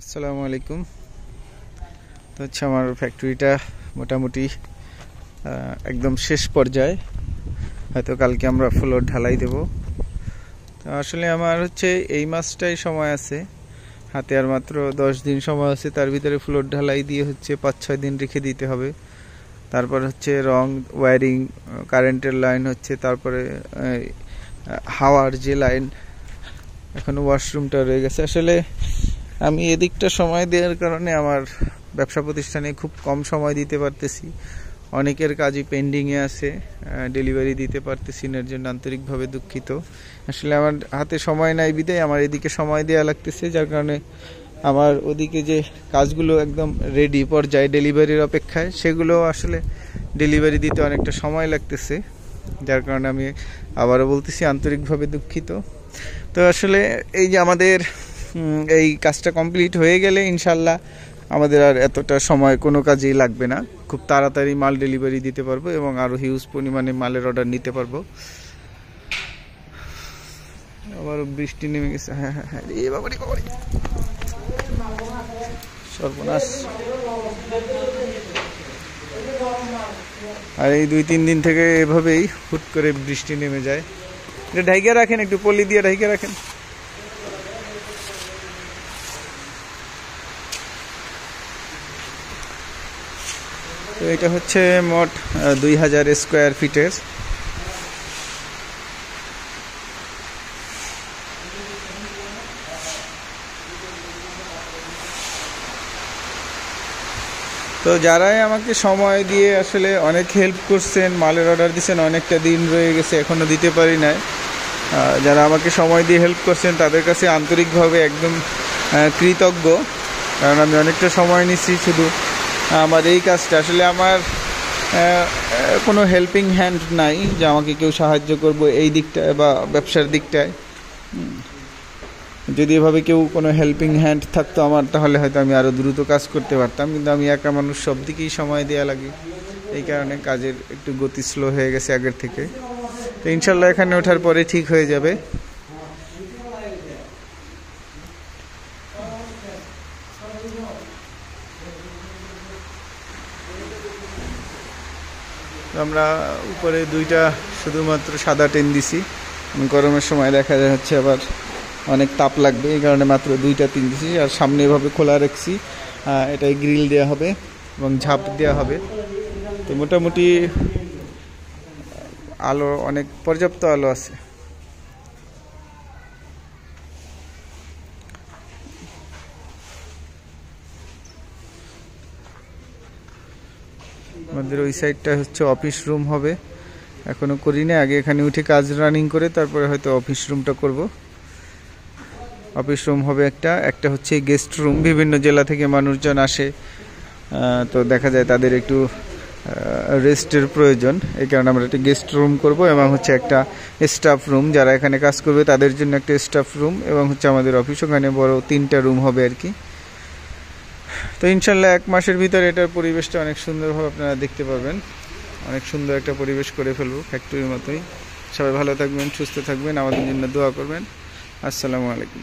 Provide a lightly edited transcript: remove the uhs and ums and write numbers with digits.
আসসালামু আলাইকুম। তো হচ্ছে আমার ফ্যাক্টরিটা মোটামুটি একদম শেষ পর্যায়ে, হয়তো কালকে আমরা ফ্লোর ঢালাই দেব। তো আসলে আমার হচ্ছে এই মাসটাই সময় আছে, হাতে আর মাত্র 10 দিন সময় আছে। তার ভিতরে ফ্লোর ঢালাই দিয়ে হচ্ছে 5-6 দিন রেখে দিতে হবে। তারপর হচ্ছে রং, ওয়্যারিং, কারেন্টের লাইন হচ্ছে, তারপরে হাওয়ার যে লাইন, এখনো ওয়াশরুমটা রয়ে গেছে। আসলে আমি এদিকটা সময় দেওয়ার কারণে আমার ব্যবসা প্রতিষ্ঠানে খুব কম সময় দিতে পারতেছি। অনেকের কাজই পেন্ডিংয়ে আছে, ডেলিভারি দিতে পারতেছি না, এর জন্য আন্তরিকভাবে দুঃখিত। আসলে আমার হাতে সময় নাই বিধায় আমার এদিকে সময় দেওয়া লাগতেছে, যার কারণে আমার ওদিকে যে কাজগুলো একদম রেডি পর্যায়ে ডেলিভারির অপেক্ষায়, সেগুলো আসলে ডেলিভারি দিতে অনেকটা সময় লাগতেছে, যার কারণে আমি আবারও বলতেছি আন্তরিকভাবে দুঃখিত। তো আসলে এই যে আমাদের এই কাজটা কমপ্লিট হয়ে গেলে ইনশাল্লাহ আমাদের আর এতটা সময় কোনো কাজেই লাগবে না, খুব তাড়াতাড়ি মাল ডেলিভারি দিতে পারবো এবং আরও হিউজ পরিমাণে মালের অর্ডার নিতে পারবো। আবারও বৃষ্টি নেমে গেছে। হ্যাঁ হ্যাঁ হ্যাঁ, এ বাবারে বাবারে, সর্বনাশ। আর এই 2-3 দিন থেকে এভাবেই হুট করে বৃষ্টি নেমে যায়। এটা ঢাইকে রাখেন, একটু পলি দিয়ে ঢাইকে রাখেন। তো এটা হচ্ছে মোট 2000 স্কোয়ার ফিটের। তো যারাই আমাকে সময় দিয়ে আসলে অনেক হেল্প করছেন, মালের অর্ডার দিচ্ছেন, অনেকটা দিন রয়ে গেছে এখনও দিতে পারি নাই, যারা আমাকে সময় দিয়ে হেল্প করছেন তাদের কাছে আন্তরিকভাবে একদম কৃতজ্ঞ। কারণ আমি অনেকটা সময় নিচ্ছি শুধু আমার এই কাজটা। আসলে আমার কোনো হেল্পিং হ্যান্ড নাই যে আমাকে কেউ সাহায্য করব এই দিকটায় বা ব্যবসার দিকটায়। যদি এভাবে কেউ কোনো হেল্পিং হ্যান্ড থাকতো আমার, তাহলে হয়তো আমি আরও দ্রুত কাজ করতে পারতাম, কিন্তু আমি একা মানুষ, সব দিকেই সময় দেওয়া লাগে, এই কারণে কাজের একটু গতি স্লো হয়ে গেছে আগের থেকে। তো ইনশাল্লাহ এখানে ওঠার পরে ঠিক হয়ে যাবে। আমরা উপরে 2টা শুধুমাত্র সাদা টেন দিছি, গরমের সময় দেখা যাচ্ছে আবার অনেক তাপ লাগবে, এই কারণে মাত্র 2টা টিন দিছি। আর সামনে এভাবে খোলা রাখছি, এটাই গ্রিল দেওয়া হবে এবং ঝাপ দেওয়া হবে। তো মোটামুটি আলো, অনেক পর্যাপ্ত আলো আছে। আমাদের ওই সাইডটা হচ্ছে অফিস রুম হবে, এখনো করি না, আগে এখানে উঠে কাজ রানিং করে তারপরে হয়তো অফিস রুমটা করব। অফিস রুম হবে একটা হচ্ছে গেস্ট রুম। বিভিন্ন জেলা থেকে মানুষজন আসে, তো দেখা যায় তাদের একটু রেস্টের প্রয়োজন, এই কারণে আমরা একটা গেস্ট রুম করব এবং হচ্ছে একটা স্টাফ রুম, যারা এখানে কাজ করবে তাদের জন্য একটা স্টাফ রুম, এবং হচ্ছে আমাদের অফিস, ওখানে বড় 3টা রুম হবে আর কি। তো ইনশাল্লাহ 1 মাসের ভিতরে এটার পরিবেশটা অনেক সুন্দরভাবে আপনারা দেখতে পাবেন। অনেক সুন্দর একটা পরিবেশ করে ফেলবো ফ্যাক্টরির মতোই। সবাই ভালো থাকবেন, সুস্থ থাকবেন, আমাদের জন্য দোয়া করবেন। আসসালামু আলাইকুম।